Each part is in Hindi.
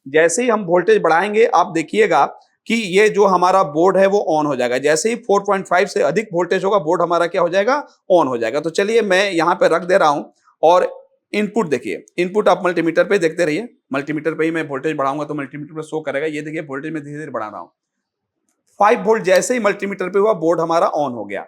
जैसे ही हम वोल्टेज बढ़ाएंगे आप देखिएगा कि ये जो हमारा बोर्ड है वो ऑन हो जाएगा। जैसे ही 4.5 से अधिक वोल्टेज होगा बोर्ड हमारा क्या हो जाएगा, ऑन हो जाएगा। तो चलिए मैं यहाँ पे रख दे रहा हूँ और इनपुट देखिए, इनपुट आप मल्टीमीटर पे देखते रहिए। मल्टीमीटर पे ही मैं वोल्टेज बढ़ाऊंगा तो मल्टीमीटर पे शो करेगा। ये देखिए वोल्टेज में धीरे धीरे बढ़ा रहा हूँ। 5 वोल्ट जैसे ही मल्टीमीटर पे हुआ बोर्ड हमारा ऑन हो गया।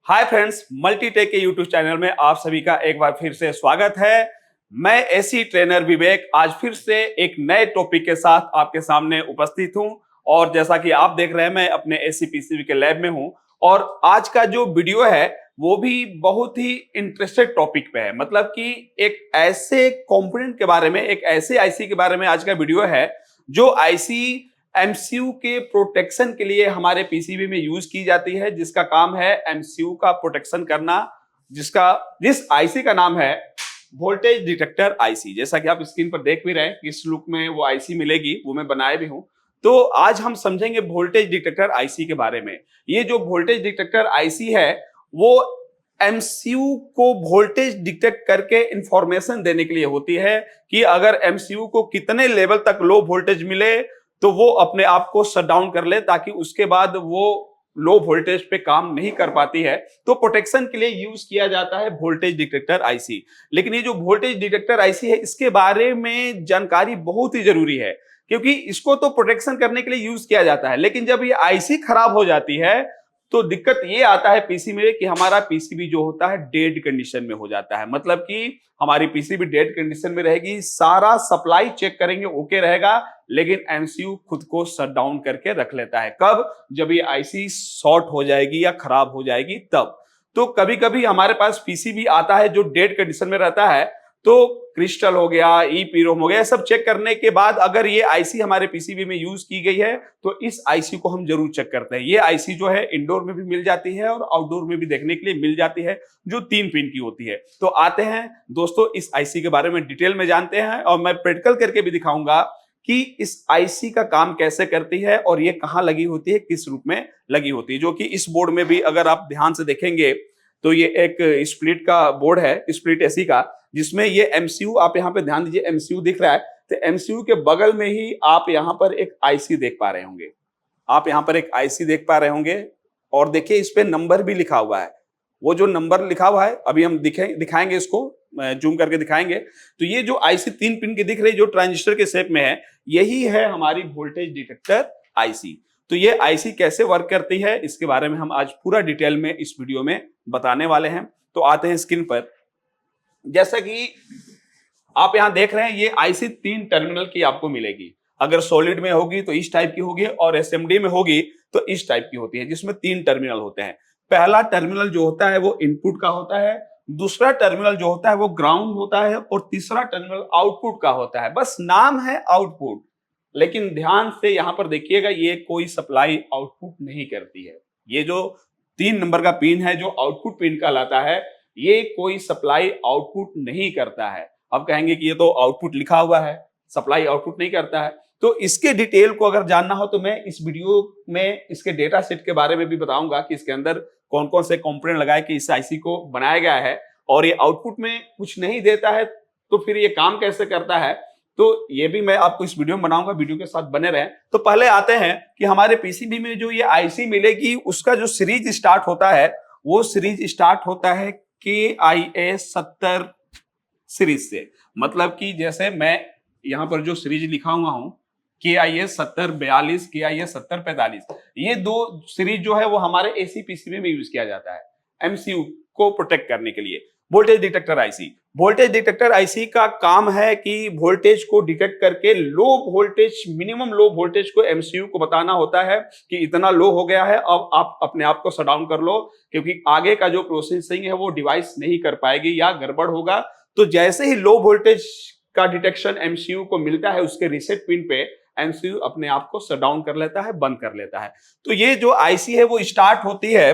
हाय फ्रेंड्स, मल्टीटेक के यूट्यूब चैनल में आप सभी का एक बार फिर से स्वागत है। मैं एसी ट्रेनर विवेक आज फिर से एक नए टॉपिक के साथ आपके सामने उपस्थित हूं और जैसा कि आप देख रहे हैं मैं अपने एसी पीसीबी के लैब में हूं और आज का जो वीडियो है वो भी बहुत ही इंटरेस्टेड टॉपिक पे है। मतलब कि एक ऐसे कंपोनेंट के बारे में, एक ऐसे आईसी के बारे में आज का वीडियो है जो आईसी एमसीयू के प्रोटेक्शन के लिए हमारे पीसीबी में यूज की जाती है, जिसका काम है एमसीयू का प्रोटेक्शन करना, जिस आईसी का नाम है वोल्टेज डिटेक्टर आईसी। जैसा कि आप स्क्रीन पर देख भी रहे हैं किस लुक में वो आईसी मिलेगी, वो मैं बनाए भी हूं। तो आज हम समझेंगे वोल्टेज डिटेक्टर आईसी के बारे में। ये जो वोल्टेज डिटेक्टर आईसी है वो एमसीयू को वोल्टेज डिटेक्ट करके इंफॉर्मेशन देने के लिए होती है कि अगर एमसीयू को कितने लेवल तक लो वोल्टेज मिले तो वो अपने आप को शट डाउन कर ले, ताकि उसके बाद वो लो वोल्टेज पे काम नहीं कर पाती है। तो प्रोटेक्शन के लिए यूज किया जाता है वोल्टेज डिटेक्टर आईसी। लेकिन ये जो वोल्टेज डिटेक्टर आईसी है इसके बारे में जानकारी बहुत ही जरूरी है, क्योंकि इसको तो प्रोटेक्शन करने के लिए यूज किया जाता है, लेकिन जब ये आईसी खराब हो जाती है तो दिक्कत ये आता है पीसी में कि हमारा पीसीबी जो होता है डेड कंडीशन में हो जाता है। मतलब कि हमारी पीसीबी डेड कंडीशन में रहेगी, सारा सप्लाई चेक करेंगे ओके रहेगा, लेकिन एमसीयू खुद को शट डाउन करके रख लेता है। कब? जब ये आईसी शॉर्ट हो जाएगी या खराब हो जाएगी तब। तो कभी कभी हमारे पास पीसीबी आता है जो डेड कंडीशन में रहता है, तो क्रिस्टल हो गया, ईपीरोम हो गया, सब चेक करने के बाद अगर ये आईसी हमारे पीसीबी में यूज की गई है तो इस आईसी को हम जरूर चेक करते हैं। ये आईसी जो है इंडोर में भी मिल जाती है और आउटडोर में भी देखने के लिए मिल जाती है, जो 3 पिन की होती है। तो आते हैं दोस्तों इस आईसी के बारे में डिटेल में जानते हैं और मैं प्रैक्टिकल करके भी दिखाऊंगा कि इस आईसी का काम कैसे करती है और ये कहां लगी होती है, किस रूप में लगी होती है। जो कि इस बोर्ड में भी अगर आप ध्यान से देखेंगे तो ये एक स्प्लिट का बोर्ड है, स्प्लिट एसी का, जिसमें ये एमसीयू, आप यहाँ पे ध्यान दीजिए, एमसीयू दिख रहा है। तो एमसीयू के बगल में ही आप यहाँ पर एक आईसी देख पा रहे होंगे। आप यहाँ पर एक आईसी देख पा रहे होंगे और देखिए इस पे नंबर भी लिखा हुआ है। वो जो नंबर लिखा हुआ है अभी हम दिखाएंगे, इसको जूम करके दिखाएंगे। तो ये जो आईसी 3 पिन की दिख रही है जो ट्रांजिस्टर के शेप में है, यही है हमारी वोल्टेज डिटेक्टर आईसी। तो ये आईसी कैसे वर्क करती है इसके बारे में हम आज पूरा डिटेल में इस वीडियो में बताने वाले हैं। तो आते हैं स्क्रीन पर। जैसा कि आप यहां देख रहे हैं ये आईसी 3 टर्मिनल की आपको मिलेगी। अगर सॉलिड में होगी तो इस टाइप की होगी और एसएमडी में होगी तो इस टाइप की होती है, जिसमें 3 टर्मिनल होते हैं। पहला टर्मिनल जो होता है वो इनपुट का होता है, दूसरा टर्मिनल जो होता है वो ग्राउंड होता है और तीसरा टर्मिनल आउटपुट का होता है। बस नाम है आउटपुट, लेकिन ध्यान से यहां पर देखिएगा ये कोई सप्लाई आउटपुट नहीं करती है। ये जो 3 नंबर का पिन है जो आउटपुट पिन कहलाता है, ये कोई सप्लाई आउटपुट नहीं करता है। अब कहेंगे कि ये तो आउटपुट लिखा हुआ है, सप्लाई आउटपुट नहीं करता है। तो इसके डिटेल को अगर जानना हो तो मैं इस वीडियो में इसके डेटा सेट के बारे में भी बताऊंगा कि इसके अंदर कौन कौन से कंपोनेंट लगाए कि इस आईसी को बनाया गया है। और ये आउटपुट में कुछ नहीं देता है तो फिर ये काम कैसे करता है, तो ये भी मैं आपको इस वीडियो में बनाऊंगा। वीडियो के साथ बने रहें। तो पहले आते हैं कि हमारे पीसीबी में जो ये आईसी मिलेगी उसका जो सीरीज स्टार्ट होता है वो सीरीज स्टार्ट होता है KIA 70 सीरीज से। मतलब कि जैसे मैं यहां पर जो सीरीज लिखा हुआ हूं KIA 7042, KIA 7045, ये 2 सीरीज जो है वो हमारे एसी पीसीबी में यूज किया जाता है एमसीयू को प्रोटेक्ट करने के लिए। Voltage detector IC, voltage detector IC का काम है कि वोल्टेज को डिटेक्ट करके low voltage, minimum low voltage को एमसीयू को बताना होता है कि इतना लो हो गया है, अब आप अपने आप को शट डाउन कर लो, क्योंकि आगे का जो प्रोसेसिंग है वो डिवाइस नहीं कर पाएगी या गड़बड़ होगा। तो जैसे ही लो वोल्टेज का डिटेक्शन एमसीयू को मिलता है उसके रीसेट पिन पे, एमसीयू अपने आप को शट डाउन कर लेता है, बंद कर लेता है। तो ये जो आईसी है वो स्टार्ट होती है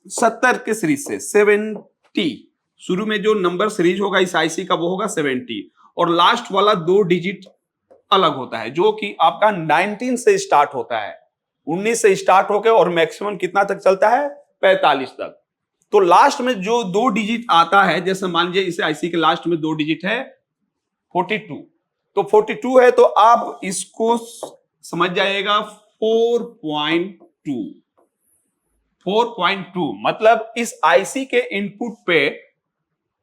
70 के सीरीज से, 70। शुरू में जो नंबर सीरीज होगा इस आईसी का वो होगा 70 और लास्ट वाला 2 डिजिट अलग होता है जो कि आपका 19 से स्टार्ट होता है, 19 से स्टार्ट होकर और मैक्सिमम कितना तक चलता है, 45 तक। तो लास्ट में जो 2 डिजिट आता है, जैसे मान लीजिए इसे आईसी के लास्ट में 2 डिजिट है 42, तो 42 है तो आप इसको समझ जाइएगा 4.2। 4.2 मतलब इस आईसी के इनपुट पे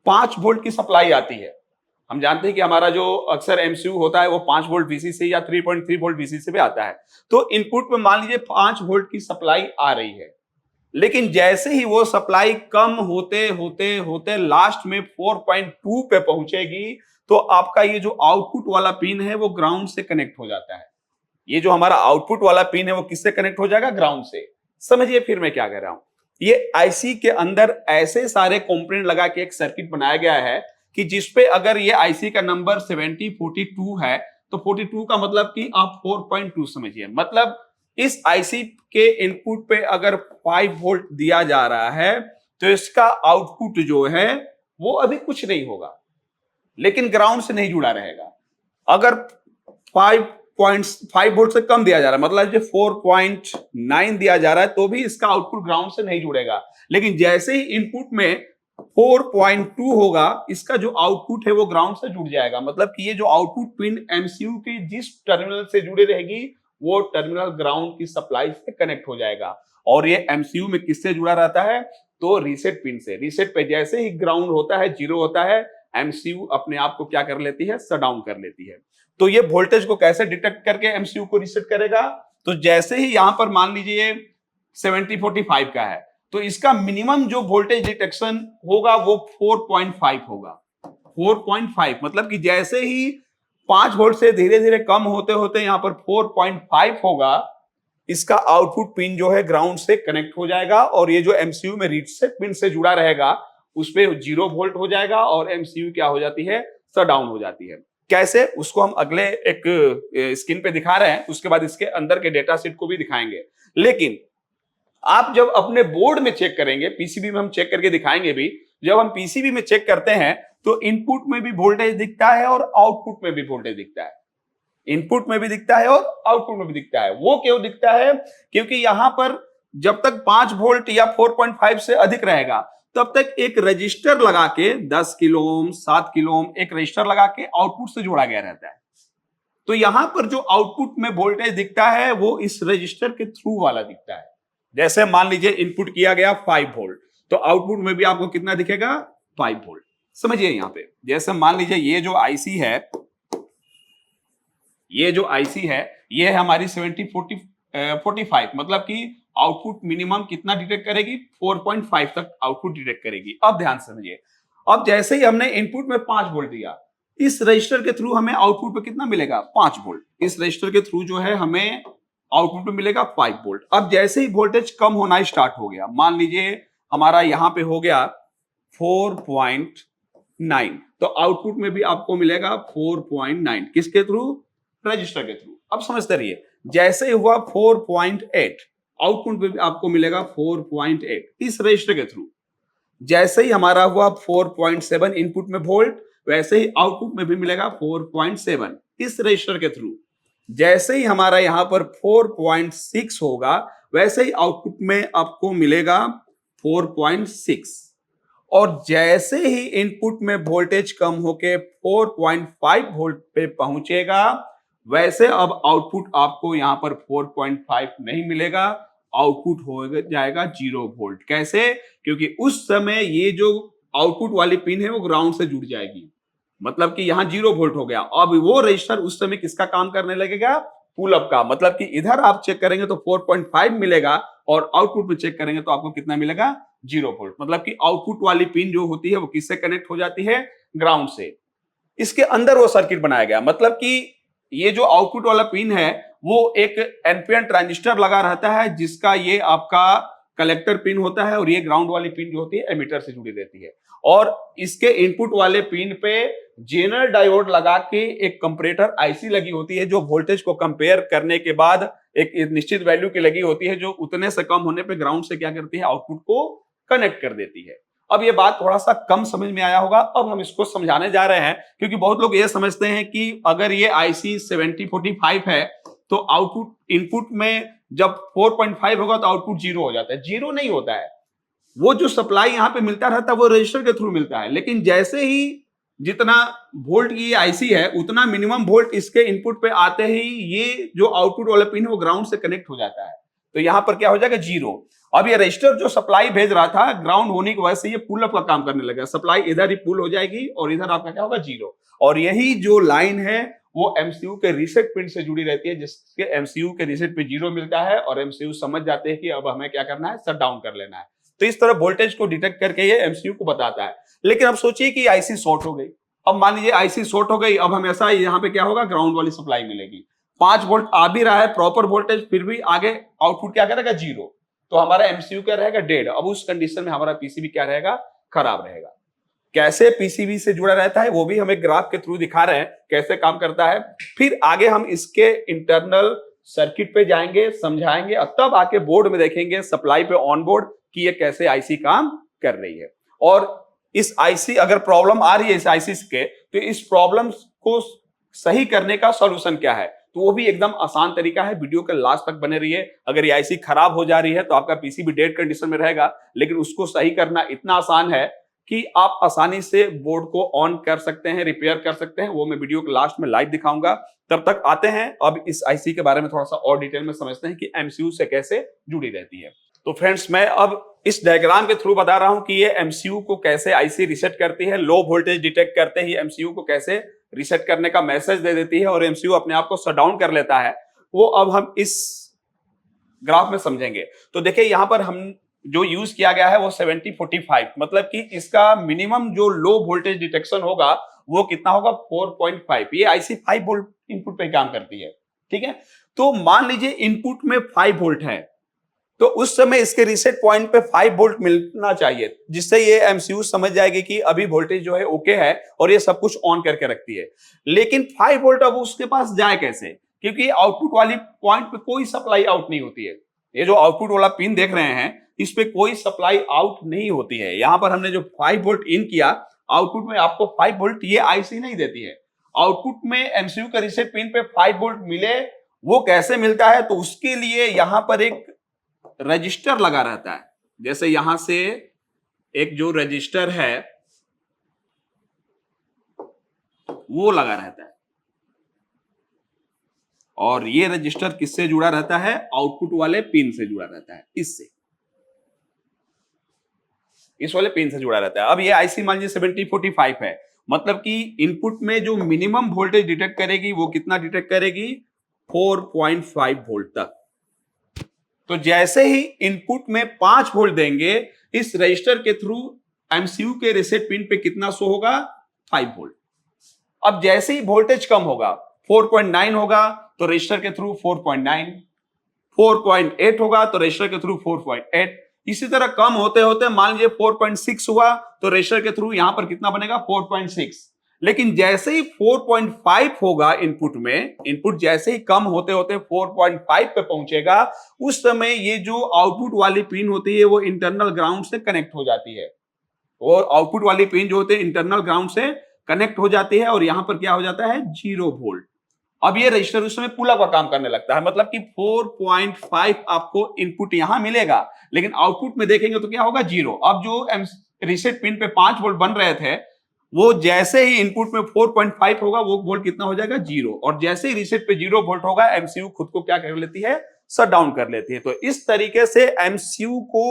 5 वोल्ट की सप्लाई आती है। हम जानते हैं कि हमारा जो अक्सर एमसीयू होता है वो 5 वोल्ट वीसी से या 3.3 वोल्ट वीसी से भी आता है। तो इनपुट में मान लीजिए 5 वोल्ट की सप्लाई आ रही है, लेकिन जैसे ही वो सप्लाई कम होते होते होते लास्ट में 4.2 पे पहुंचेगी, तो आपका ये जो आउटपुट वाला पिन है वो ग्राउंड से कनेक्ट हो जाता है। ये जो हमारा आउटपुट वाला पिन है वो किससे कनेक्ट हो जाएगा? ग्राउंड से। समझिए फिर मैं क्या कह रहा हूं। ये आईसी के अंदर ऐसे सारे कंपोनेंट लगा के एक सर्किट बनाया गया है कि जिसपे अगर ये आईसी का नंबर 7042 है, तो 42 का मतलब कि आप 4.2 समझिए। मतलब इस आईसी के इनपुट पे अगर 5 वोल्ट दिया जा रहा है, तो इसका आउटपुट जो है वो अभी कुछ नहीं होगा, लेकिन ग्राउंड से नहीं जुड़ा रहेगा। अगर 5.5 वोल्ट से कम दिया जा रहा है, मतलब जो 4.9 दिया जा रहा है, तो भी इसका आउटपुट ग्राउंड से नहीं जुड़ेगा। लेकिन जैसे ही इनपुट में 4.2 होगा, इसका जो आउटपुट है वो ग्राउंड से जुड़ जाएगा। मतलब कि ये जो आउटपुट पिन एमसीयू की जिस टर्मिनल से जुड़े रहेगी, वो टर्मिनल ग्राउंड की सप्लाई से कनेक्ट हो जाएगा। और ये एमसीयू में किससे जुड़ा रहता है? तो रीसेट पिन से। रीसेट पे जैसे ही ग्राउंड होता है, जीरो होता है, एमसीयू अपने आप को क्या कर लेती है? शट डाउन कर लेती है। तो ये वोल्टेज को कैसे डिटेक्ट करके एमसीयू को रीसेट करेगा? तो जैसे ही यहां पर मान लीजिए 7045 का है, तो इसका मिनिमम जो वोल्टेज डिटेक्शन होगा वो 4.5 होगा। 4.5 मतलब कि जैसे ही 5 वोल्ट से धीरे धीरे कम होते होते यहां पर 4.5 होगा, इसका आउटपुट पिन जो है ग्राउंड से कनेक्ट हो जाएगा, और ये जो एमसीयू में रीसेट पिन से जुड़ा रहेगा उस पे 0 वोल्ट हो जाएगा, और एमसीयू क्या हो जाती है? शट डाउन हो जाती है। कैसे? उसको हम अगले एक स्क्रीन पे दिखा रहे हैं, उसके बाद इसके अंदर के डेटा शीट को भी दिखाएंगे। लेकिन आप जब अपने बोर्ड में चेक करेंगे, पीसीबी में हम चेक करके दिखाएंगे भी, जब हम पीसीबी में चेक करते हैं तो इनपुट में भी वोल्टेज दिखता है और आउटपुट में भी वोल्टेज दिखता है। इनपुट में भी दिखता है और आउटपुट में भी दिखता है। वो क्यों दिखता है? क्योंकि यहां पर जब तक 5 वोल्ट या 4.5 से अधिक रहेगा, तब तक एक रजिस्टर लगा के 10 किलो ओम, 7 किलो ओम एक रजिस्टर लगा के आउटपुट से जोड़ा गया रहता है। तो यहां पर जो आउटपुट में वोल्टेज दिखता है वो इस रजिस्टर के थ्रू वाला दिखता है। जैसे मान लीजिए इनपुट किया गया 5 वोल्ट, तो आउटपुट में भी आपको कितना दिखेगा? 5 वोल्ट। समझिए यहां पे, जैसे मान लीजिए ये जो आईसी है, ये है हमारी 7045, मतलब कि आउटपुट मिनिमम कितना डिटेक्ट करेगी? 4.5 तक आउटपुट डिटेक्ट करेगी। अब ध्यान से समझिए, अब जैसे ही हमने इनपुट में 5 वोल्ट दिया, इस रजिस्टर के थ्रू हमें आउटपुट पे कितना मिलेगा? 5 वोल्ट। इस रजिस्टर के थ्रू जो है हमें आउटपुट पे मिलेगा 5 वोल्ट। अब जैसे ही वोल्टेज कम होना स्टार्ट हो गया, मान लीजिए हमारा यहां पे हो गया 4.9, तो आउटपुट में भी आपको मिलेगा 4.9। किसके थ्रू? रजिस्टर के थ्रू। अब समझते रहिए, जैसे ही हुआ 4.8, आउटपुट में भी आपको मिलेगा 4.8 इस रजिस्टर के थ्रू। जैसे ही हमारा हुआ 4.7 इनपुट में वोल्ट, वैसे ही आउटपुट में भी मिलेगा 4.7 इस रजिस्टर के थ्रू। जैसे ही हमारा यहां पर 4.6 होगा, वैसे ही आउटपुट में आपको मिलेगा 4.6। और जैसे ही इनपुट में वोल्टेज कम होके 4.5 वोल्ट पे पहुंचेगा, वैसे अब आउटपुट आपको यहां पर 4.5 नहीं मिलेगा, आउटपुट हो जाएगा 0 वोल्ट। कैसे? क्योंकि उस समय ये जो आउटपुट वाली पिन है वो ग्राउंड से जुड़ जाएगी, मतलब कि यहां 0 वोल्ट हो गया। अब वो रजिस्टर उस समय किसका काम करने लगेगा? पुल अप का। मतलब कि इधर आप चेक करेंगे तो 4.5 मिलेगा, और आउटपुट में चेक करेंगे तो आपको कितना मिलेगा? 0 वोल्ट। मतलब कि आउटपुट वाली पिन जो होती है वो किससे कनेक्ट हो जाती है? ग्राउंड से। इसके अंदर वो सर्किट बनाया गया, मतलब कि ये जो आउटपुट वाला पिन है वो एक एनपीएन ट्रांजिस्टर लगा रहता है, जिसका ये आपका कलेक्टर पिन होता है, और ये ग्राउंड वाली पिन जो होती है एमीटर से जुड़ी रहती है। और इसके इनपुट वाले पिन पे जेनर डायोड लगा के एक कंपैरेटर आईसी लगी होती है, जो वोल्टेज को कंपेयर करने के बाद एक निश्चित वैल्यू की लगी होती है, जो उतने से कम होने पे ग्राउंड से क्या करती है? आउटपुट को कनेक्ट कर देती है। अब ये बात थोड़ा सा कम समझ में आया होगा, अब हम इसको समझाने जा रहे हैं, क्योंकि बहुत लोग ये समझते हैं कि अगर ये आईसी 7045 है तो आउटपुट इनपुट में जब 4.5 होगा तो आउटपुट 0 हो जाता है। 0 नहीं होता है। वो जो सप्लाई यहाँ पे मिलता रहता है वो रजिस्टर के थ्रू मिलता है, लेकिन जैसे ही जितना वोल्ट की आईसी है उतना मिनिमम वोल्ट इसके इनपुट पे आते ही ये जो आउटपुट वाला पिन है वो ग्राउंड से कनेक्ट हो जाता है। तो यहाँ पर क्या हो जाएगा, जीरो। अब ये रजिस्टर जो सप्लाई भेज रहा था ग्राउंड होने की वजह से ये पुल अप का काम करने लगा, सप्लाई इधर ही पुल हो जाएगी और इधर आपका क्या होगा, जीरो। और यही जो लाइन है वो एमसीयू के रीसेट पिन से जुड़ी रहती है, जिसके एमसीयू के रीसेट पे जीरो मिलता है और एमसीयू समझ जाते हैं कि अब हमें क्या करना है, शट डाउन कर लेना है। तो इस तरह वोल्टेज को डिटेक्ट करके ये एमसीयू को बताता है। लेकिन अब सोचिए कि आईसी शॉर्ट हो गई। अब मान लीजिए आईसी शॉर्ट हो गई, अब हमेशा यहाँ पे क्या होगा, ग्राउंड वाली सप्लाई मिलेगी। 5 वोल्ट आ भी रहा है प्रॉपर वोल्टेज, फिर भी आगे आउटपुट क्या करेगा, जीरो। तो हमारा एमसीयू क्या रहेगा, डेड। अब उस कंडीशन में हमारा पीसीबी क्या रहेगा, खराब रहेगा। कैसे पीसीबी से जुड़ा रहता है वो भी हमें ग्राफ के थ्रू दिखा रहे हैं कैसे काम करता है। फिर आगे हम इसके इंटरनल सर्किट पे जाएंगे, समझाएंगे, और तब आके बोर्ड में देखेंगे सप्लाई पे ऑन बोर्ड कि ये कैसे आईसी काम कर रही है। और इस आईसी अगर प्रॉब्लम आ रही है इस आईसी के, तो इस प्रॉब्लम को सही करने का सॉल्यूशन क्या है, तो वो भी एकदम आसान तरीका है। वीडियो के लास्ट तक बने रहिए। अगर ये आईसी खराब हो जा रही है तो आपका पीसीबी डेड कंडीशन में रहेगा, लेकिन उसको सही करना इतना आसान है कि आप आसानी से बोर्ड को ऑन कर सकते हैं, रिपेयर कर सकते हैं। वो मैं वीडियो के लास्ट में लाइव दिखाऊंगा। तब तक आते हैं अब इस आईसी के बारे में थोड़ा सा और डिटेल में समझते हैं कि एमसीयू से कैसे जुड़ी रहती है। तो फ्रेंड्स, मैं अब इस डायग्राम के थ्रू बता रहा हूं कि ये एमसीयू को कैसे आईसी रीसेट करती है। लो वोल्टेज डिटेक्ट करते ही एमसीयू को कैसे रीसेट करने का मैसेज दे देती है और एमसीयू अपने आप को शट डाउन कर लेता है, वो अब हम इस ग्राफ में समझेंगे। तो देखिए यहां पर हम जो यूज किया गया है वो 70-45, मतलब कि इसका मिनिमम जो लो वोल्टेज डिटेक्शन होगा वो कितना होगा, 4.5। ये आईसी 5 वोल्ट इनपुट पे काम करती है, ठीक है। तो मान लीजिए इनपुट में 5 वोल्ट है, तो उस समय इसके रीसेट पॉइंट पे 5 वोल्ट मिलना चाहिए, जिससे ये एमसीयू समझ जाएगी कि अभी वोल्टेज जो है ओके है और ये सब कुछ ऑन करके रखती है। लेकिन 5 वोल्ट अब उसके पास जाए कैसे, क्योंकि आउटपुट वाली पॉइंट पे कोई सप्लाई आउट नहीं होती है। ये जो आउटपुट वाला पिन देख रहे हैं इस पे कोई सप्लाई आउट नहीं होती है। यहां पर हमने जो 5 वोल्ट इन किया, आउटपुट में आपको 5 वोल्ट ये आईसी नहीं देती है। आउटपुट में एमसीयू का रीसेट पिन पे 5 वोल्ट मिले, वो कैसे मिलता है, तो उसके लिए यहां पर एक रजिस्टर लगा रहता है। जैसे यहां से एक जो रजिस्टर है वो लगा रहता है, और ये रजिस्टर किससे जुड़ा रहता है, आउटपुट वाले पिन से जुड़ा रहता है, इससे, इस वाले पिन से जुड़ा रहता है। अब ये आईसी मान लीजिए 70-45 है, मतलब कि इनपुट में जो मिनिमम वोल्टेज डिटेक्ट करेगी वो कितना डिटेक्ट करेगी, 4.5 वोल्ट तक। तो जैसे ही इनपुट में 5 वोल्ट देंगे, इस रजिस्टर के थ्रू एमसीयू के रीसेट पिन पे कितना शो होगा, 5 वोल्ट। अब जैसे ही वोल्टेज कम होगा, 4.9 होगा तो रजिस्टर के थ्रू 4.9, 4.8 होगा तो रजिस्टर के थ्रू 4.8। इसी तरह कम होते होते मान लीजिए 4.6 हुआ तो रजिस्टर के थ्रू यहां पर कितना बनेगा, 4.6। लेकिन जैसे ही 4.5 होगा इनपुट में, इनपुट जैसे ही कम होते होते 4.5 पे पहुंचेगा, उस समय ये जो आउटपुट वाली पिन होती है वो इंटरनल ग्राउंड से कनेक्ट हो जाती है। और आउटपुट वाली पिन जो होते हैं इंटरनल ग्राउंड से कनेक्ट हो जाती है और यहां पर क्या हो जाता है, 0 वोल्ट। अब ये रजिस्टर उस समय पुल अप का काम करने लगता है, मतलब कि 4.5 आपको इनपुट यहां मिलेगा, लेकिन आउटपुट में देखेंगे तो क्या होगा, 0। अब जो रीसेट पिन पे 5 वोल्ट बन रहे थे, वो जैसे ही इनपुट में 4.5 होगा वो वोल्ट कितना हो जाएगा, 0। और जैसे ही रीसेट पे 0 वोल्ट होगा, एमसीयू खुद को क्या कर लेती है, शट डाउन कर लेती है। तो इस तरीके से एमसीयू को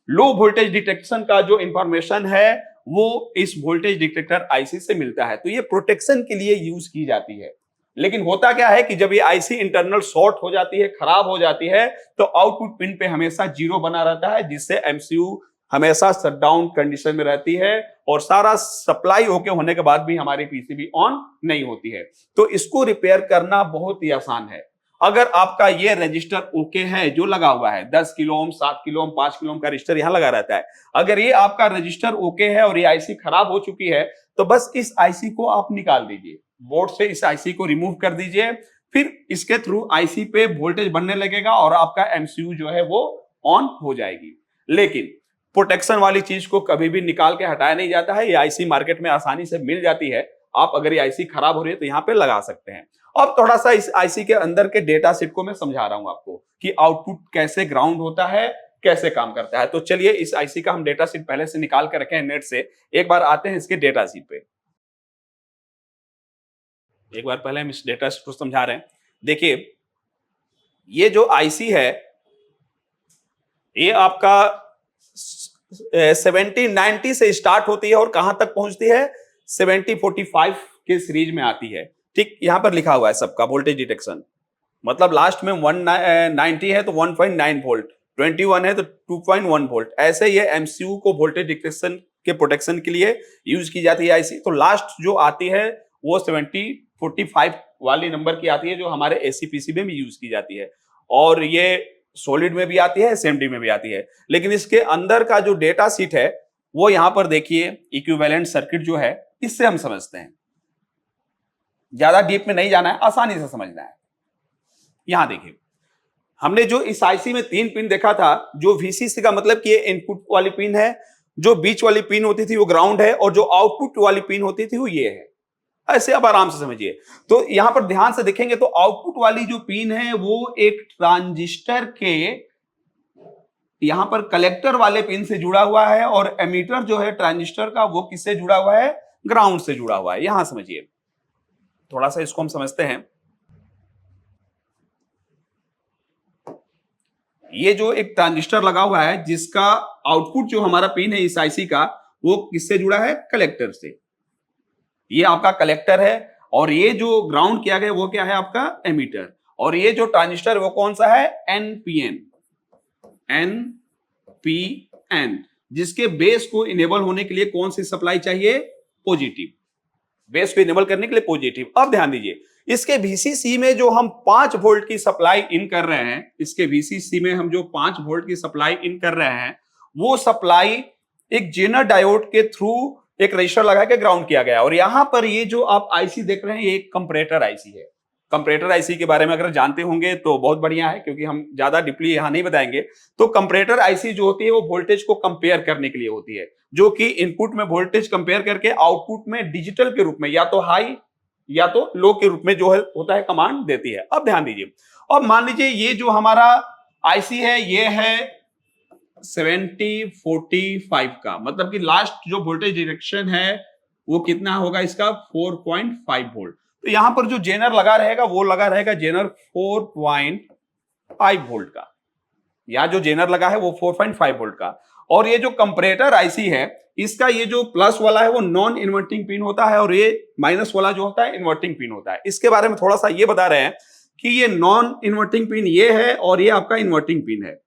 लो वोल्टेज डिटेक्शन का जो इंफॉर्मेशन है वो इस वोल्टेज डिटेक्टर आईसी से मिलता है। तो ये प्रोटेक्शन के लिए यूज की जाती है। लेकिन होता क्या है कि जब ये आईसी इंटरनल शॉर्ट हो जाती है, खराब हो जाती है, तो आउटपुट पिन पे हमेशा 0 बना रहता है, जिससे एमसीयू हमेशा शट डाउन कंडीशन में रहती है और सारा सप्लाई ओके होने के बाद भी हमारी पीसीबी ऑन नहीं होती है। तो इसको रिपेयर करना बहुत ही आसान है। अगर आपका ये रजिस्टर ओके है जो लगा हुआ है, 10 kilo ohm, 7 kilo ohm, 5 kilo ohm का रजिस्टर यहां लगा रहता है, अगर ये आपका रजिस्टर ओके है और ये आईसी खराब हो चुकी है, तो बस इस आईसी को आप निकाल दीजिए, बोर्ड से इस आईसी को रिमूव कर दीजिए। फिर इसके थ्रू आईसी पे वोल्टेज बनने लगेगा और आपका एमसीयू जो है वो ऑन हो जाएगी। लेकिन प्रोटेक्शन वाली चीज को कभी भी निकाल के हटाया नहीं जाता है। ये आईसी मार्केट में आसानी से मिल जाती है। आप अगर ये आईसी खराब हो रही है तो यहाँ पे लगा सकते हैं। अब थोड़ा सा इस आईसी के अंदर के डेटा सेट को मैं समझा रहा हूं आपको कि आउटपुट कैसे ग्राउंड होता है, कैसे काम करता है। तो चलिए इस आईसी का हम डेटा शीट पहले से निकाल कर रखे हैं नेट से, एक बार आते हैं इसके डेटा शीट पे। एक बार पहले हम इस डेटा शीट को समझा रहे हैं। देखिए ये जो आईसी है ये आपका 1790 से स्टार्ट होती है और कहां तक पहुंचती है 7045 के सीरीज में आती है। ठीक, यहां पर लिखा हुआ है सबका वोल्टेज डिटेक्शन, मतलब लास्ट में 190 है तो 1.9 वोल्ट, 21 है तो 2.1 वोल्ट। ऐसे ये एमसीयू को वोल्टेज डिटेक्शन के प्रोटेक्शन के लिए यूज की जाती है आईसी। तो लास्ट जो आती है वो 7045 वाली नंबर की आती है जो हमारे एसी पीसीबी में यूज की जाती है, और ये सॉलिड में भी आती है, एसएमडी में भी आती है। लेकिन इसके अंदर का जो डेटा शीट है वो यहां पर देखिए, इक्विवेलेंट सर्किट जो है इससे हम समझते हैं। ज्यादा डीप में नहीं जाना है, आसानी से समझना है। यहां देखिए हमने जो इस आईसी में 3 पिन देखा था, जो वीसीसी का मतलब कि ये इनपुट वाली पिन है, जो बीच वाली पिन होती थी वो ग्राउंड है, और जो आउटपुट वाली पिन होती थी वो ये है। ऐसे अब आराम से समझिए। तो यहां पर ध्यान से देखेंगे तो आउटपुट वाली जो पिन है वो एक ट्रांजिस्टर के यहां पर कलेक्टर वाले पिन से जुड़ा हुआ है, और एमीटर जो है ट्रांजिस्टर का वो किससे जुड़ा हुआ है, ग्राउंड से जुड़ा हुआ है। यहां समझिए, थोड़ा सा इसको हम समझते हैं। ये जो एक ट्रांजिस्टर लगा हुआ है जिसका आउटपुट जो हमारा पिन है इस आईसी का वो किससे जुड़ा है, कलेक्टर से। ये आपका कलेक्टर है, और ये जो ग्राउंड किया गया वो क्या है, आपका एमीटर। और ये जो ट्रांजिस्टर वो कौन सा है, एनपीएन, एनपीएन, जिसके बेस को इनेबल होने के लिए कौन सी सप्लाई चाहिए, पॉजिटिव। बेस को इनेबल करने के लिए पॉजिटिव। अब ध्यान दीजिए, इसके वीसीसी में जो हम 5 वोल्ट की सप्लाई इन कर रहे हैं, इसके वीसीसी में हम जो 5 वोल्ट की सप्लाई इन कर रहे हैं, वो सप्लाई एक जेनर डायोड के थ्रू एक रजिस्टर लगा के ग्राउंड किया गया। और यहां पर ये जो आप आईसी देख रहे हैं ये एक कंपैरेटर आईसी है। कंपैरेटर आईसी के बारे में अगर जानते होंगे तो बहुत बढ़िया है, क्योंकि हम ज्यादा डीपली यहां नहीं बताएंगे। तो कंपैरेटर आईसी जो होती है वो वोल्टेज को कंपेयर करने के लिए होती है, जो कि इनपुट में वोल्टेज कंपेयर करके आउटपुट में डिजिटल के रूप में या तो हाई या तो लो के रूप में जो है होता है कमांड देती है। अब ध्यान दीजिए, अब मान लीजिए ये जो हमारा आईसी है ये है 7045 का, मतलब कि लास्ट जो वोल्टेज डिटेक्शन है वो कितना होगा इसका, 4.5 वोल्ट। तो यहां पर जो जेनर लगा रहेगा वो लगा रहेगा जेनर 4.5 वोल्ट का, या जो जेनर लगा है वो 4.5 वोल्ट का। और ये जो कंपैरेटर आईसी है इसका ये जो प्लस वाला है वो नॉन इन्वर्टिंग पिन होता है, और ये माइनस वाला जो होता है इन्वर्टिंग पिन होता है। इसके बारे में थोड़ा सा ये बता रहे हैं कि ये नॉन इन्वर्टिंग पिन ये है और ये आपका इन्वर्टिंग पिन है।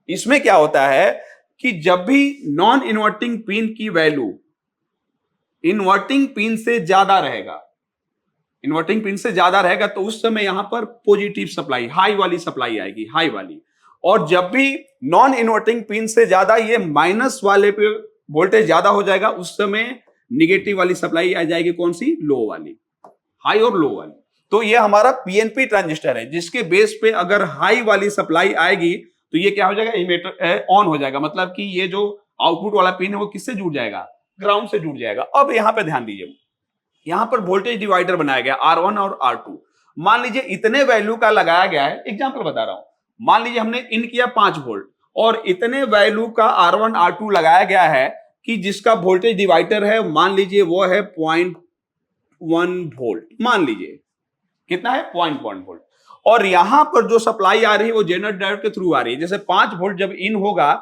इसमें क्या होता है कि जब भी नॉन इन्वर्टिंग पिन की वैल्यू इन्वर्टिंग पिन से ज्यादा रहेगा, इन्वर्टिंग पिन से ज्यादा रहेगा, तो उस समय यहां पर पॉजिटिव सप्लाई, हाई वाली सप्लाई आएगी, हाई वाली। और जब भी नॉन इन्वर्टिंग पिन से ज्यादा ये माइनस वाले पे वोल्टेज ज्यादा हो जाएगा, उस समय निगेटिव वाली सप्लाई आ जाएगी, कौन सी, लो वाली, हाई और लो वाली। तो ये हमारा पीएनपी ट्रांजिस्टर है, जिसके बेस पे अगर हाई वाली सप्लाई आएगी तो ये क्या हो जाएगा, इमीटर ऑन हो जाएगा, मतलब कि ये जो आउटपुट वाला पिन है वो किससे जुड़ जाएगा, ग्राउंड से जुड़ जाएगा। अब यहां पे ध्यान दीजिए, यहां पर वोल्टेज डिवाइडर बनाया गया R1 और R2। मान लीजिए इतने वैल्यू का लगाया गया है, एग्जांपल बता रहा हूं, मान लीजिए हमने इन किया 5 वोल्ट और इतने वैल्यू का R1 R2 लगाया गया है कि जिसका वोल्टेज डिवाइडर है मान लीजिए वो है 0.1 वोल्ट, मान लीजिए कितना है, 0.1 वोल्ट। और यहां पर जो सप्लाई आ रही है वो जेनर डायोड के थ्रू आ रही है। जैसे 5 वोल्ट जब इन होगा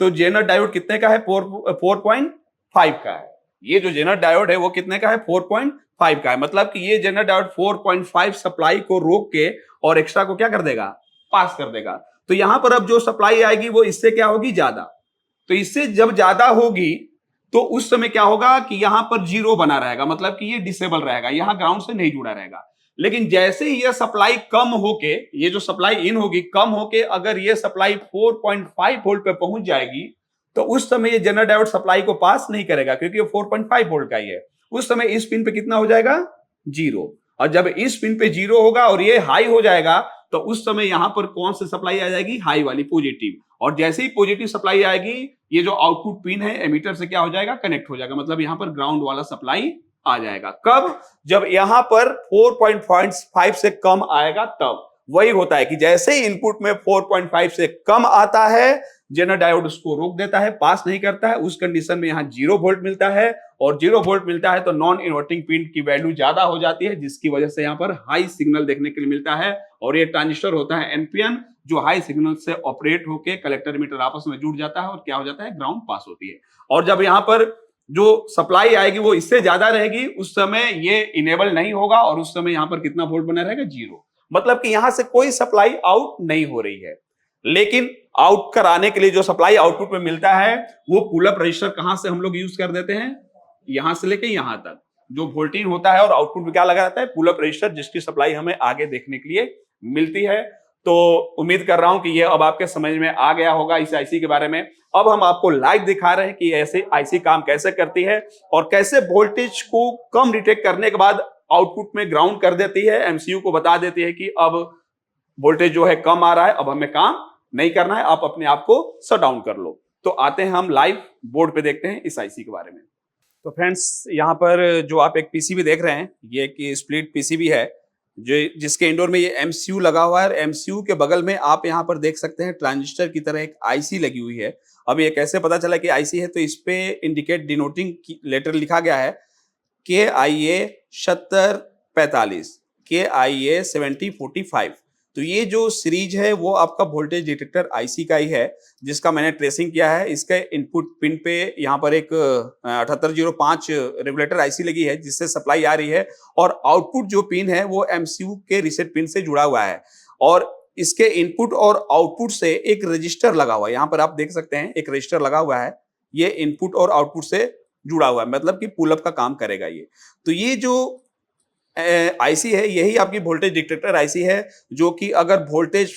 तो जेनर डायोड कितने का है, 4.5 का है। ये जो जेनर डायोड है वो कितने का है, 4.5 का है। मतलब कि ये जेनर डायोड 4.5 सप्लाई को रोक के और एक्स्ट्रा को क्या कर देगा, पास कर देगा। तो यहां पर अब जो सप्लाई आएगी वो इससे क्या होगी, ज्यादा। तो इससे जब ज्यादा होगी तो उस समय क्या होगा कि यहां पर 0 बना रहेगा, मतलब कि ये डिसेबल रहेगा, यहां ग्राउंड से नहीं जुड़ा रहेगा। लेकिन जैसे ही ये सप्लाई कम होके, ये जो सप्लाई इन होगी कम होके अगर ये सप्लाई 4.5 वोल्ट पे पहुंच जाएगी तो उस समय ये जेनर डायोड सप्लाई को पास नहीं करेगा, क्योंकि ये 4.5 वोल्ट का ही है। उस समय इस पिन पे कितना हो जाएगा, 0। और जब इस पिन पे 0 होगा और ये हाई हो जाएगा तो उस समय यहां पर कौन सी सप्लाई आ जाएगी, हाई वाली, पॉजिटिव। और जैसे ही पॉजिटिव सप्लाई आएगी ये जो आउटपुट पिन है एमीटर से क्या हो जाएगा, कनेक्ट हो जाएगा, मतलब यहां पर ग्राउंड वाला सप्लाई आ जाएगा। कब, जब यहां पर 4.5 से कम आएगा तब। वही होता है कि जैसे ही इनपुट में 4.5 से कम आता है, जेनर डायोड उसको रोक देता है, पास नहीं करता है। उस कंडीशन में यहाँ 0 वोल्ट मिलता है, और 0 वोल्ट मिलता है तो नॉन इन्वर्टिंग पिन की वैल्यू ज्यादा हो जाती है, जिसकी वजह से यहाँ पर हाई सिग्नल देखने के लिए मिलता है। और ये ट्रांजिस्टर होता है एनपीएन, जो हाई सिग्नल से ऑपरेट होकर कलेक्टर मीटर आपस में जुड़ जाता है और क्या हो जाता है, ग्राउंड पास होती है। और जब यहाँ पर जो सप्लाई आएगी वो इससे ज्यादा रहेगी, उस समय ये इनेबल नहीं होगा, और उस समय यहाँ पर कितना वोल्ट बना रहेगा, 0। मतलब कि यहां से कोई सप्लाई आउट नहीं हो रही है। लेकिन आउट कराने के लिए जो सप्लाई आउटपुट में मिलता है, वो पुल अप रजिस्टर कहां से हम लोग यूज कर देते हैं, यहां से लेके यहां तक जो वोल्टेज होता है, और आउटपुट में क्या लगा रहता है, पुल अप रजिस्टर, जिसकी सप्लाई हमें आगे देखने के लिए मिलती है। तो उम्मीद कर रहा हूं कि ये अब आपके समझ में आ गया होगा इस आईसी के बारे में। अब हम आपको लाइव दिखा रहे हैं कि ऐसे आईसी काम कैसे करती है, और कैसे वोल्टेज को कम डिटेक्ट करने के बाद आउटपुट में ग्राउंड कर देती है, एमसीयू को बता देती है कि अब वोल्टेज जो है कम आ रहा है, अब हमें काम नहीं करना है, आप अपने आप को शट डाउन कर लो। तो आते हैं हम लाइव बोर्ड पे, देखते हैं इस आईसी के बारे में। तो फ्रेंड्स, यहाँ पर जो आप एक पीसीबी देख रहे हैं, ये एक स्प्लिट पीसीबी है, जो जिसके इंडोर में ये एमसीयू लगा हुआ है। एमसीयू के बगल में आप यहाँ पर देख सकते हैं ट्रांजिस्टर की तरह एक आईसी लगी हुई है। अब ये कैसे पता चला कि आईसी है, तो इस पे इंडिकेट डिनोटिंग लेटर लिखा गया है KIA 7045, KIA 7045। तो ये जो सीरीज है वो आपका वोल्टेज डिटेक्टर आईसी का ही है, जिसका मैंने ट्रेसिंग किया है। इसके इनपुट पिन पे यहाँ पर एक 7805 रेगुलेटर आईसी लगी है, जिससे सप्लाई आ रही है, और आउटपुट जो पिन है वो एमसीयू के रीसेट पिन से जुड़ा हुआ है, और इसके इनपुट और आउटपुट से एक रजिस्टर लगा हुआ है। यहाँ पर आप देख सकते हैं एक रजिस्टर लगा हुआ है, ये इनपुट और आउटपुट से जुड़ा हुआ है, मतलब कि पुल अप का काम करेगा ये। तो ये जो आईसी है, यही आपकी वोल्टेज डिटेक्टर आईसी है, जो कि अगर वोल्टेज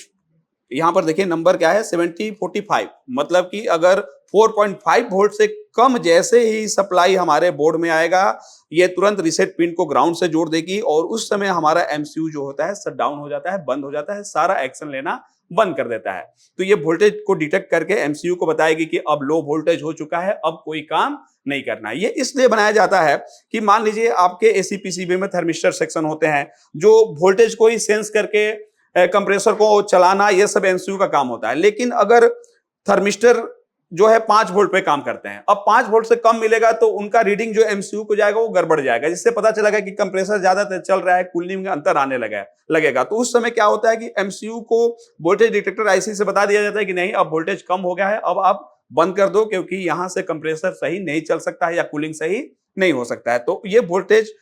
यहां पर देखिए नंबर क्या है, 7045, मतलब कि अगर 4.5 वोल्ट से कम जैसे ही सप्लाई हमारे बोर्ड में आएगा, ये तुरंत रीसेट पिन को ग्राउंड से जोड़ देगी, और उस समय हमारा एमसीयू जो होता है शट डाउन हो जाता है, बंद हो जाता है, सारा एक्शन लेना बंद कर देता है। तो ये वोल्टेज को डिटेक्ट करके एमसीयू को बताएगी कि अब लो वोल्टेज हो चुका है, अब कोई काम नहीं करना है। ये इसलिए बनाया जाता है कि मान लीजिए आपके एसी पीसीबी में थर्मिस्टर सेक्शन होते हैं, जो वोल्टेज को ही सेंस करके कंप्रेसर को चलाना, ये सब एमसीयू का काम होता है। लेकिन अगर थर्मिस्टर जो है 5 वोल्ट पे काम करते हैं, अब 5 वोल्ट से कम मिलेगा तो उनका रीडिंग जो एमसीयू को जाएगा वो गड़बड़ जाएगा, जिससे पता चलेगा कि कंप्रेसर ज्यादा चल रहा है, कूलिंग में अंतर आने लगेगा। तो उस समय क्या होता है कि एमसीयू को वोल्टेज डिटेक्टर आईसी से बता दिया जाता है कि नहीं, अब वोल्टेज कम हो गया है, अब आप बंद कर दो, क्योंकि यहां से कंप्रेसर सही नहीं चल सकता है या कूलिंग सही नहीं हो सकता है। तो ये वोल्टेज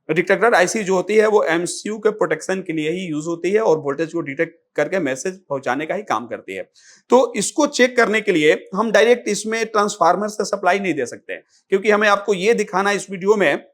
डिटेक्टर आईसी जो होती है वो एमसीयू के प्रोटेक्शन के लिए ही यूज होती है, और वोल्टेज को डिटेक्ट करके मैसेज पहुंचाने का ही काम करती है। तो इसको चेक करने के लिए हम डायरेक्ट इसमें ट्रांसफार्मर से सप्लाई नहीं दे सकते, क्योंकि हमें आपको ये दिखाना इस वीडियो में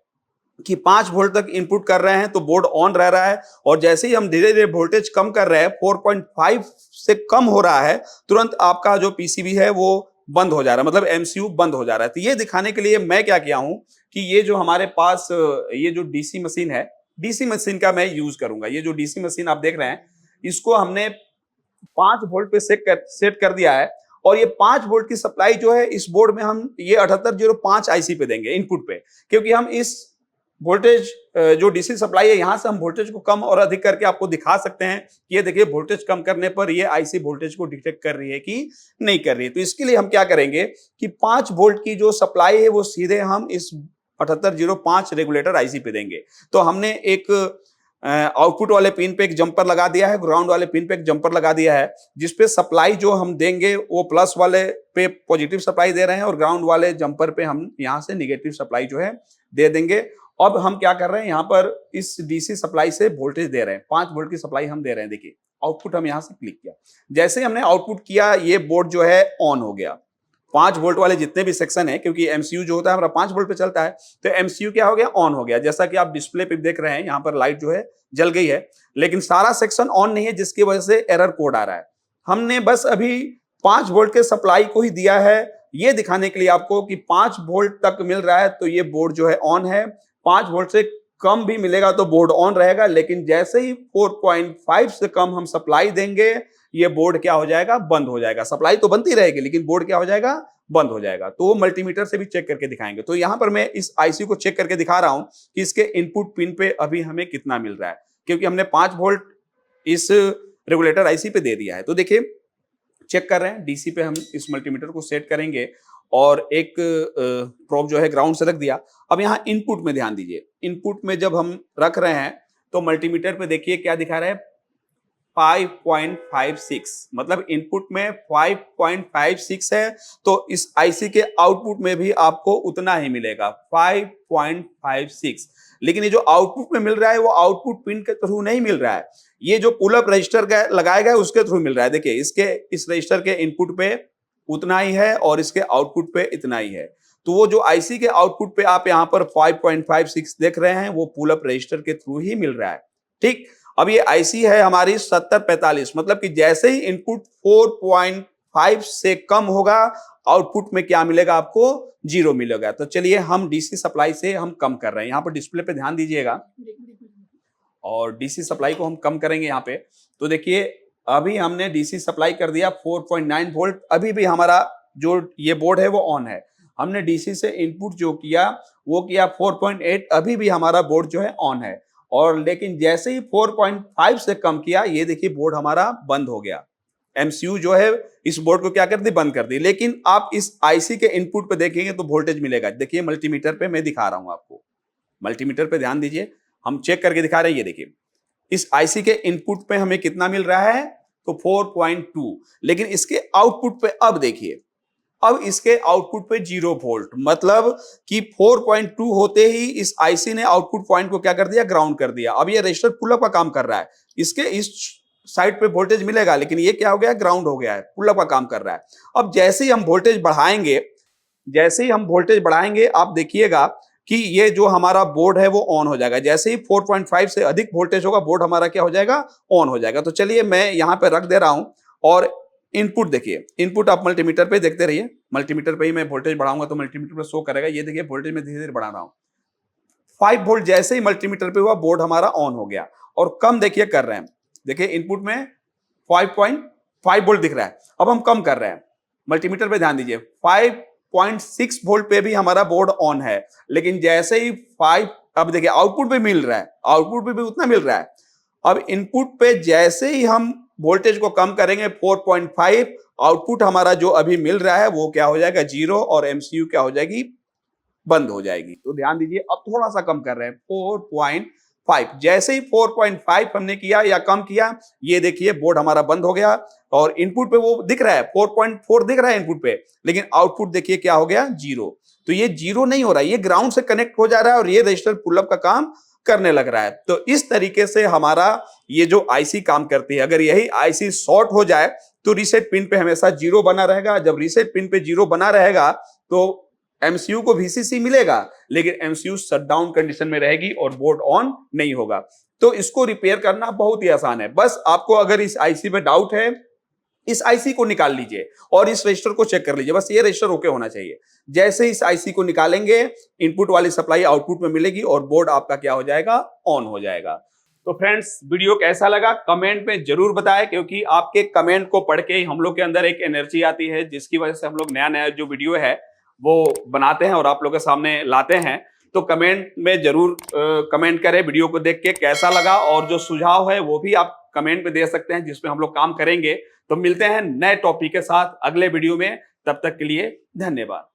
कि 5 वोल्ट तक इनपुट कर रहे हैं तो बोर्ड ऑन रह रहा है, और जैसे ही हम धीरे धीरे वोल्टेज कम कर रहे हैं, 4.5 से कम हो रहा है, तुरंत आपका जो पीसीबी है वो बंद हो जा रहा है, मतलब एमसीयू बंद हो जा रहा है। तो ये दिखाने के लिए मैं क्या किया हूं कि ये जो हमारे पास ये जो डीसी मशीन है, डीसी मशीन का मैं यूज करूंगा। ये जो डीसी मशीन आप देख रहे हैं, इसको हमने 5 वोल्ट पे सेट कर दिया है, और ये 5 वोल्ट की सप्लाई जो है इस बोर्ड में हम ये 7805 आईसी पे देंगे इनपुट पे, क्योंकि हम इस वोल्टेज जो डीसी सप्लाई है, यहां से हम वोल्टेज को कम और अधिक करके आपको दिखा सकते हैं कि ये देखिए वोल्टेज कम करने पर ये आईसी वोल्टेज को डिटेक्ट कर रही है कि नहीं कर रही है। तो इसके लिए हम क्या करेंगे कि 5 वोल्ट की जो सप्लाई है वो सीधे हम इस 7805 रेगुलेटर आईसी पे देंगे। तो हमने एक आउटपुट वाले पिन पे एक जंपर लगा दिया है, ग्राउंड वाले पिन पे एक जंपर लगा दिया है, जिसपे सप्लाई जो हम देंगे वो प्लस वाले पे पॉजिटिव सप्लाई दे रहे हैं, और ग्राउंड वाले जंपर पे हम यहां से निगेटिव सप्लाई जो है दे देंगे। अब हम क्या कर रहे हैं, यहाँ पर इस डीसी सप्लाई से वोल्टेज दे रहे हैं, 5 वोल्ट की सप्लाई हम दे रहे हैं। देखिए आउटपुट हम यहां से क्लिक किया, जैसे ही हमने आउटपुट किया ये बोर्ड जो है ऑन हो गया। 5 वोल्ट वाले जितने भी सेक्शन है, क्योंकि एमसीयू जो होता है हमारा 5 वोल्ट पे चलता है, तो एमसीयू क्या हो गया, ऑन हो गया। जैसा कि आप डिस्प्ले पे देख रहे हैं, यहाँ पर लाइट जो है जल गई है, लेकिन सारा सेक्शन ऑन नहीं है, जिसकी वजह से एरर कोड आ रहा है। हमने बस अभी 5 वोल्ट के सप्लाई को ही दिया है, ये दिखाने के लिए आपको कि 5 वोल्ट तक मिल रहा है तो ये बोर्ड जो है ऑन है। 5 वोल्ट से कम भी मिलेगा तो बोर्ड ऑन रहेगा, लेकिन जैसे ही 4.5 से कम हम सप्लाई देंगे, ये बोर्ड क्या हो जाएगा, बंद हो जाएगा। सप्लाई तो बनती रहेगी, लेकिन बोर्ड क्या हो जाएगा, बंद हो जाएगा। तो वो मल्टीमीटर से भी चेक करके दिखाएंगे। तो यहां पर मैं इस आईसी को चेक करके दिखा रहा हूं कि इसके इनपुट पिन पे अभी हमें कितना मिल रहा है, क्योंकि हमने 5 वोल्ट इस रेगुलेटर आईसी पे दे दिया है। तो देखिए चेक कर रहे हैं, डीसी पे हम इस मल्टीमीटर को सेट करेंगे और एक प्रोब जो है ग्राउंड से रख दिया। अब यहाँ इनपुट में ध्यान दीजिए, इनपुट में जब हम रख रहे हैं तो मल्टीमीटर पे देखिए क्या दिखा रहा है, 5.56, मतलब इनपुट में 5.56 है, तो इस आईसी के आउटपुट में भी आपको उतना ही मिलेगा 5.56। लेकिन ये जो आउटपुट में मिल रहा है वो आउटपुट पिन के थ्रू नहीं मिल रहा है, ये जो पुल अप रजिस्टर का लगाया गया है उसके थ्रू मिल रहा है। देखिए इसके इस रजिस्टर के इनपुट पे उतना ही है और इसके आउटपुट पे इतना ही है। तो वो जो आईसी के आउटपुट पे आप यहाँ पर 5.56 देख रहे हैं वो पुल अप रजिस्टर के थ्रू ही मिल रहा है। ठीक, अब ये आईसी है हमारी 7045, मतलब कि जैसे ही इनपुट 4.5 से कम होगा आउटपुट में क्या मिलेगा, आपको 0 मिलेगा। तो चलिए हम डीसी सप्लाई से हम कम कर रहे हैं, यहाँ पर डिस्प्ले पे ध्यान दीजिएगा और डीसी सप्लाई को हम कम करेंगे यहाँ पे। तो देखिए अभी हमने डीसी सप्लाई कर दिया 4.9 वोल्ट, अभी भी हमारा जो ये बोर्ड है वो ऑन है। हमने डीसी से इनपुट जो किया वो किया 4.8, अभी भी हमारा बोर्ड जो है ऑन है। और लेकिन जैसे ही 4.5 से कम किया, ये देखिए बोर्ड हमारा बंद हो गया। एमसीयू जो है इस बोर्ड को क्या कर दी, बंद कर दी। लेकिन आप इस आईसी के इनपुट पे देखेंगे तो वोल्टेज मिलेगा। देखिए मल्टीमीटर पे मैं दिखा रहा हूं आपको, मल्टीमीटर पे ध्यान दीजिए, हम चेक करके दिखा रहे हैं। ये देखिए इस आईसी के इनपुट पे हमें कितना मिल रहा है, तो 4.2। लेकिन इसके आउटपुट पे अब देखिए, अब इसके आउटपुट पे 0 वोल्ट, मतलब कि 4.2 होते ही इस आईसी ने आउटपुट पॉइंट को क्या कर दिया, ग्राउंड कर दिया। अब ये रजिस्टर पुल अप का काम कर रहा है, इसके इस साइड पे वोल्टेज मिलेगा, लेकिन ये क्या हो गया, ग्राउंड हो गया है, पुल अप का काम कर रहा है। अब जैसे ही हम वोल्टेज बढ़ाएंगे, जैसे ही हम वोल्टेज बढ़ाएंगे, आप देखिएगा कि ये जो हमारा बोर्ड है वो ऑन हो जाएगा। जैसे ही 4.5 से अधिक वोल्टेज होगा, बोर्ड हमारा क्या हो जाएगा, ऑन हो जाएगा। तो चलिए मैं यहां पे रख दे रहा हूं और इनपुट देखिए, इनपुट आप मल्टीमीटर पे देखते रहिए, मल्टीमीटर पे ही मैं वोल्टेज बढ़ाऊंगा तो मल्टीमीटर पे शो करेगा। ये देखिए वोल्टेज में धीरे धीरे बढ़ा रहा हूं, 5 वोल्ट जैसे ही मल्टीमीटर पे हुआ बोर्ड हमारा ऑन हो गया। और कम देखिए कर रहे हैं, देखिए इनपुट में 5.5 वोल्ट दिख रहा है, अब हम कम कर रहे हैं, मल्टीमीटर पे ध्यान दीजिए, 5.6 वोल्ट पे भी हमारा बोर्ड ऑन है। लेकिन जैसे ही 5, अब देखिए आउटपुट पे मिल रहा है, आउटपुट पे भी उतना मिल रहा है। अब इनपुट पे जैसे ही हम वोल्टेज को कम करेंगे 4.5, आउटपुट हमारा जो अभी मिल रहा है वो क्या हो जाएगा, 0, और एमसीयू क्या हो जाएगी, बंद हो जाएगी। तो ध्यान दीजिए अब थोड़ा सा कम कर रहे हैं, 4.5। जैसे ही 4.5 हमने किया या कम किया, ये देखिए बोर्ड हमारा बंद हो गया और इनपुट पे वो दिख रहा है 4.4 दिख रहा है इनपुट पे, लेकिन आउटपुट देखिए क्या हो गया, 0। तो ये 0 नहीं हो रहा है, ये ग्राउंड से कनेक्ट हो जा रहा है और ये रजिस्टर पुल अप का काम करने लग रहा है। तो इस तरीके से हमारा ये जो आईसी काम करती है। अगर यही आईसी शॉर्ट हो जाए तो रीसेट पिन पे हमेशा 0 बना रहेगा। जब रीसेट पिन पे 0 बना रहेगा तो एमसीयू को वीसीसी मिलेगा, लेकिन एमसीयू शटडाउन कंडीशन में रहेगी और बोर्ड ऑन नहीं होगा। तो इसको रिपेयर करना बहुत ही आसान है। बस आपको अगर इस आईसी में डाउट है, इस आईसी को निकाल लीजिए और इस रजिस्टर को चेक कर लीजिए, बस ये रजिस्टर ओके होना चाहिए। जैसे इस आईसी को निकालेंगे, इनपुट वाली सप्लाई आउटपुट में मिलेगी और बोर्ड आपका क्या हो जाएगा, ऑन हो जाएगा। तो फ्रेंड्स वीडियो कैसा लगा कमेंट में जरूर बताएं, क्योंकि आपके कमेंट को पढ़ के ही हम लोग के अंदर एक एनर्जी आती है, जिसकी वजह से हम लोग नया नया जो वीडियो है वो बनाते हैं और आप लोगों के सामने लाते हैं। तो कमेंट में जरूर कमेंट करें वीडियो को देख के कैसा लगा, और जो सुझाव है वो भी आप कमेंट में दे सकते हैं, जिसमें हम लोग काम करेंगे। तो मिलते हैं नए टॉपिक के साथ अगले वीडियो में, तब तक के लिए धन्यवाद।